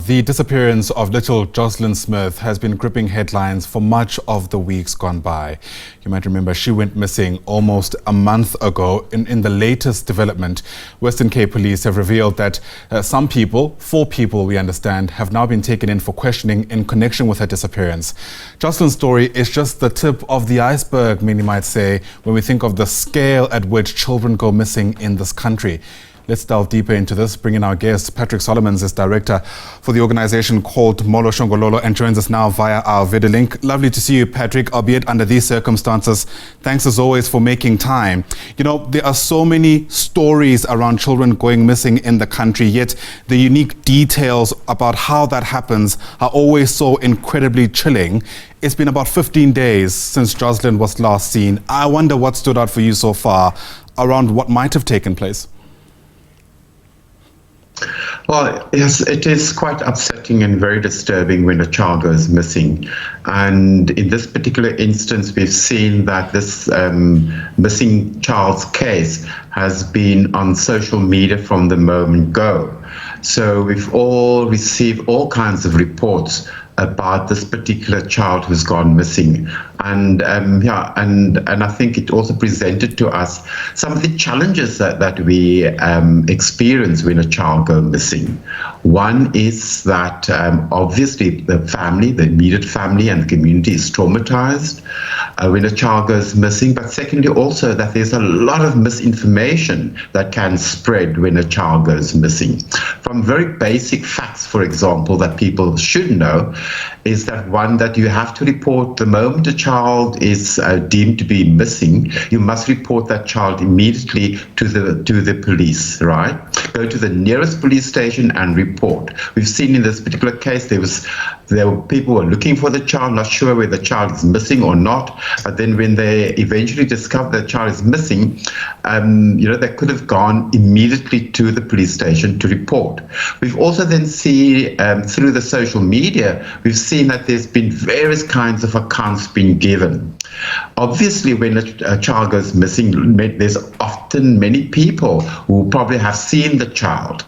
The disappearance of little Joslin Smith has been gripping headlines for much of the weeks gone by. You might remember she went missing almost a month ago. In the latest development, Western Cape Police have revealed that some people, 4 people we understand, have now been taken in for questioning in connection with her disappearance. Joslin's story is just the tip of the iceberg, many might say, when we think of the scale at which children go missing in this country. Let's delve deeper into this. Bring in our guest. Patric Solomons is director for the organization called Molo Songololo and joins us now via our video link. Lovely to see you, Patric, albeit under these circumstances. Thanks as always for making time. You know, there are so many stories around children going missing in the country, yet the unique details about how that happens are always so incredibly chilling. It's been about 15 days since Joslin was last seen. I wonder what stood out for you so far around what might have taken place. Well, yes, it is quite upsetting and very disturbing when a child goes missing. And in this particular instance, we've seen that this missing child's case has been on social media from the moment go. So we've all received all kinds of reports about this particular child who's gone missing. And I think it also presented to us some of the challenges that we experience when a child goes missing. One is that obviously the family, the immediate family and the community is traumatized when a child goes missing. But secondly, also that there's a lot of misinformation that can spread when a child goes missing. From very basic facts, for example, that people should know, is that one, that you have to report the moment a child is deemed to be missing, you must report that child immediately to the police, right? Go to the nearest police station and report. We've seen in this particular case there were people who were looking for the child, not sure whether the child is missing or not. But then when they eventually discovered the child is missing, they could have gone immediately to the police station to report. We've also then seen through the social media, we've seen that there's been various kinds of accounts being given. Obviously, when a child goes missing, there's often many people who probably have seen the child.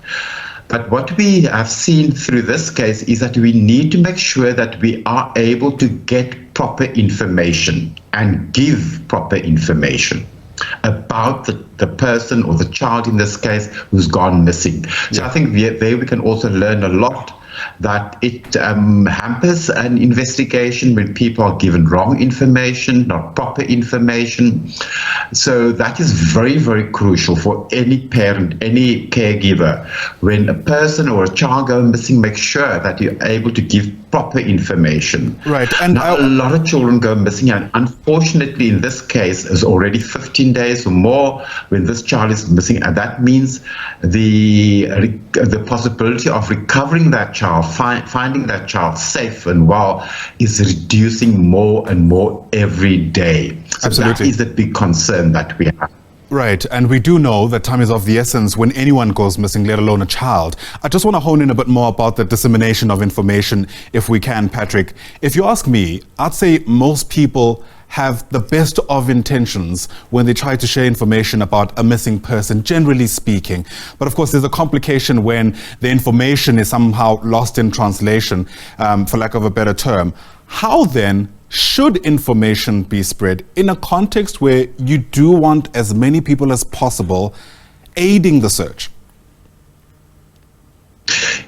But what we have seen through this case is that we need to make sure that we are able to get proper information and give proper information about the person or the child in this case who's gone missing. So I think there we can also learn a lot, that it hampers an investigation when people are given wrong information, not proper information. So that is very, very crucial for any parent, any caregiver. When a person or a child goes missing, make sure that you're able to give proper information. Right. And now, a lot of children go missing, and unfortunately in this case is already 15 days or more when this child is missing, and that means the possibility of recovering that child, finding that child safe and well, is reducing more and more every day. So absolutely. That is a big concern that we have. Right, and we do know that time is of the essence when anyone goes missing, let alone a child. I just want to hone in a bit more about the dissemination of information, if we can, Patric. If you ask me, I'd say most people have the best of intentions when they try to share information about a missing person, generally speaking. But of course, there's a complication when the information is somehow lost in translation, for lack of a better term. How then should information be spread in a context where you do want as many people as possible aiding the search?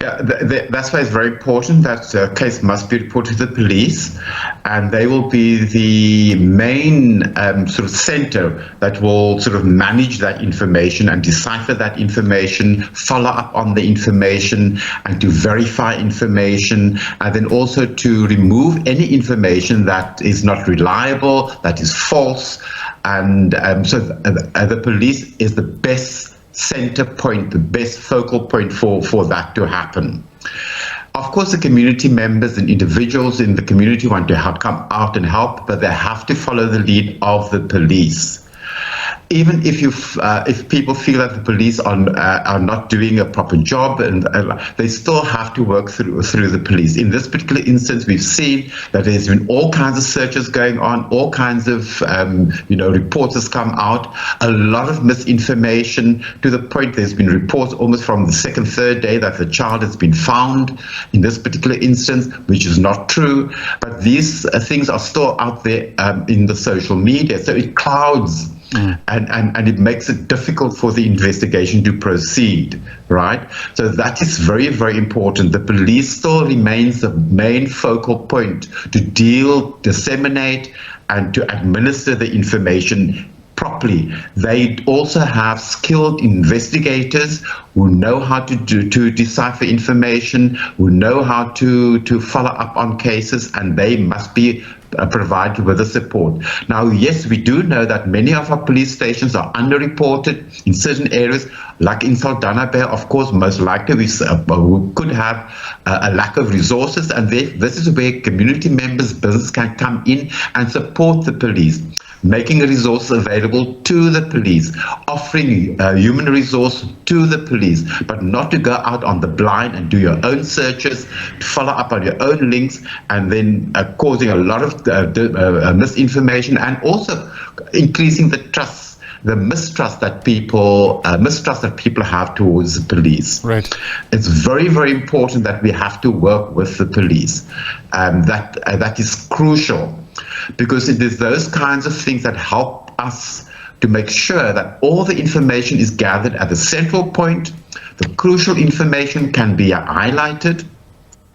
Yeah, that's why it's very important that the case must be reported to the police, and they will be the main sort of center that will sort of manage that information and decipher that information, follow up on the information and to verify information, and then also to remove any information that is not reliable, that is false. And so the police is the best center point, the best focal point for that to happen. Of course, the community members and individuals in the community want to come out and help, but they have to follow the lead of the police. even if people feel that the police are not doing a proper job, and they still have to work through the police. In this particular instance, we've seen that there's been all kinds of searches going on, all kinds of reports has come out, a lot of misinformation, to the point there's been reports almost from the second, third day that the child has been found in this particular instance, which is not true. But these things are still out there in the social media, so it clouds and it makes it difficult for the investigation to proceed, right? So that is very, very important. The police still remains the main focal point to disseminate and to administer the information properly. They also have skilled investigators who know how to decipher information, who know how to follow up on cases, and they must be provided with the support. Now, yes, we do know that many of our police stations are underreported in certain areas, like in Saldanha Bay. Of course, most likely we could have a lack of resources, and this is where community members' business can come in and support the police, making resources available to the police, offering human resource to the police, but not to go out on the blind and do your own searches, to follow up on your own links, and then causing a lot of misinformation, and also increasing the mistrust that people have towards the police. Right. It's very, very important that we have to work with the police. That is crucial, because it is those kinds of things that help us to make sure that all the information is gathered at the central point. The crucial information can be highlighted,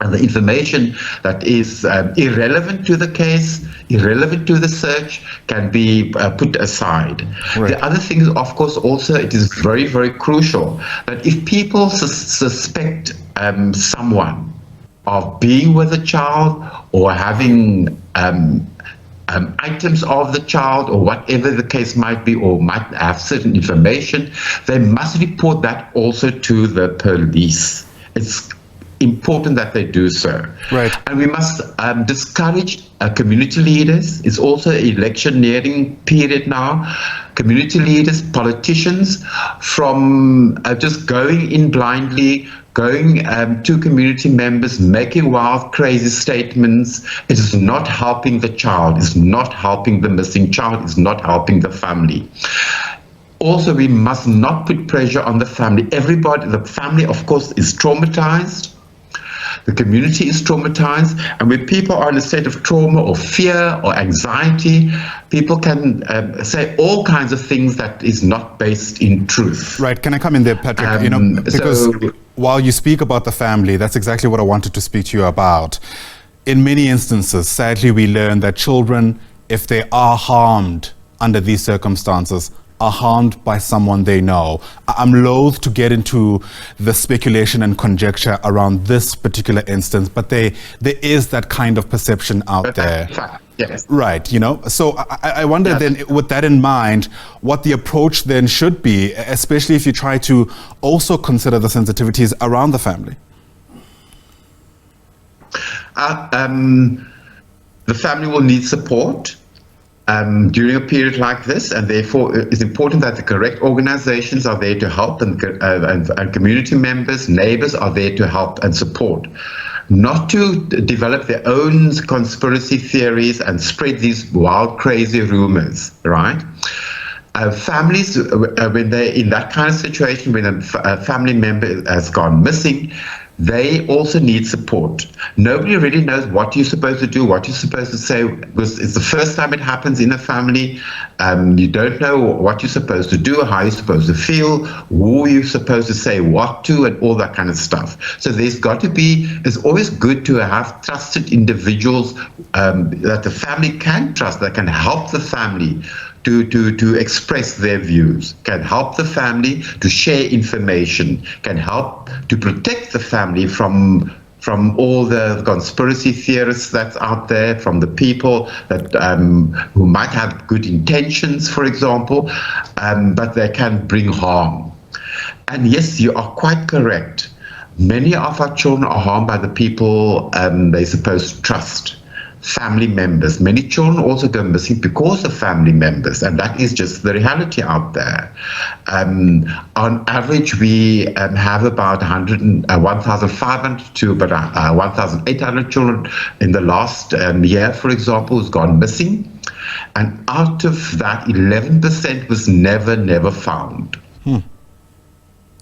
and the information that is irrelevant to the case, irrelevant to the search, can be put aside. Right. The other thing is, of course, also it is very, very crucial that if people suspect someone of being with a child or having items of the child, or whatever the case might be, or might have certain information, they must report that also to the police. It's important that they do so. Right. And we must discourage community leaders. It's also electioneering period now. Community leaders, politicians, from just going in blindly, going to community members, making wild, crazy statements. It is not helping the child. It's not helping the missing child. It's not helping the family. Also, we must not put pressure on the family. The family, of course, is traumatized. The community is traumatized, and when people are in a state of trauma or fear or anxiety, people can say all kinds of things that is not based in truth. Right. Can I come in there, Patric? Because while you speak about the family, that's exactly what I wanted to speak to you about. In many instances, sadly, we learn that children, if they are harmed under these circumstances, are harmed by someone they know. I'm loath to get into the speculation and conjecture around this particular instance, but there is that kind of perception out there. Yes. Right, So I wonder then, with that in mind, what the approach then should be, especially if you try to also consider the sensitivities around the family. The family will need support during a period like this, and therefore it's important that the correct organizations are there to help, and community members, neighbors are there to help and support. Not to develop their own conspiracy theories and spread these wild, crazy rumors, right? Families, when they're in that kind of situation, when a family member has gone missing, they also need support. Nobody really knows what you're supposed to do, what you're supposed to say, because it's the first time it happens in a family. You don't know what you're supposed to do, how you're supposed to feel, who you're supposed to say what to, and all that kind of stuff. So it's always good to have trusted individuals that the family can trust, that can help the family to express their views, can help the family to share information, can help to protect the family from all the conspiracy theorists that's out there, from the people that who might have good intentions, for example, but they can bring harm. And yes, you are quite correct. Many of our children are harmed by the people they're supposed to trust. family members. Many children also go missing because of family members, and that is just the reality out there. On average, we have about 1,500 to about 1,800 children in the last year, for example, who's gone missing. And out of that, 11% was never found.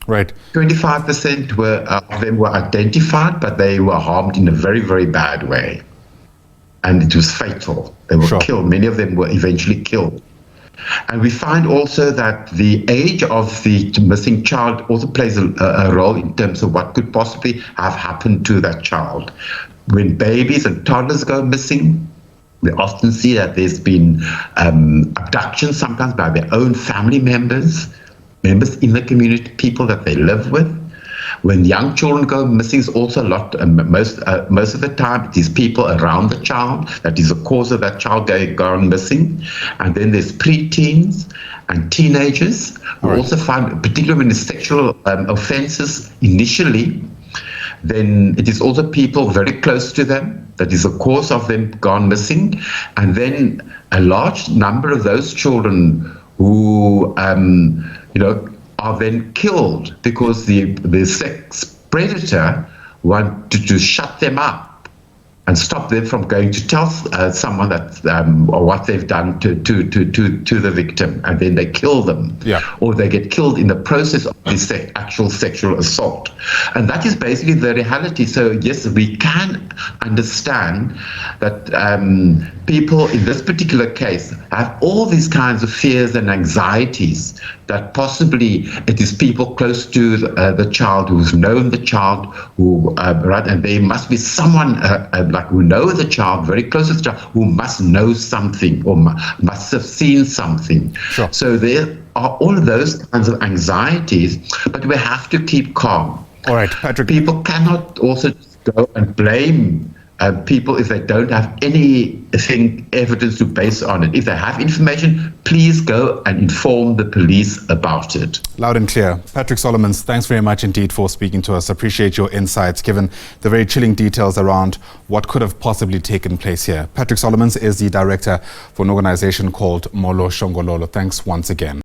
Right. 25% of them were identified, but they were harmed in a very bad way. And it was fatal. They were killed. Many of them were eventually killed. And we find also that the age of the missing child also plays a role in terms of what could possibly have happened to that child. When babies and toddlers go missing, we often see that there's been abductions, sometimes by their own family members in the community, people that they live with. When young children go missing, it's also a lot, most of the time, it is people around the child that is the cause of that child going missing. And then there's preteens and teenagers who also find, particularly when it's sexual offenses initially, then it is also people very close to them that is the cause of them gone missing. And then a large number of those children who, are then killed because the sex predator wanted to shut them up and stop them from going to tell someone that or what they've done to the victim, and then they kill them, or they get killed in the process of this actual sexual assault. And that is basically the reality. So yes, we can understand that people in this particular case have all these kinds of fears and anxieties that possibly it is people close to the child who's known the child, and there must be someone like who know the child, very close to the child, who must know something or must have seen something. So there are all of those kinds of anxieties, but we have to keep calm. All right, Patric. People cannot also just go and blame people if they don't have anything, evidence to base on it. If they have information, please go and inform the police about it. Loud and clear. Patric Solomons, thanks very much indeed for speaking to us. Appreciate your insights, given the very chilling details around what could have possibly taken place here. Patric Solomons is the director for an organization called Molo Songololo. Thanks once again.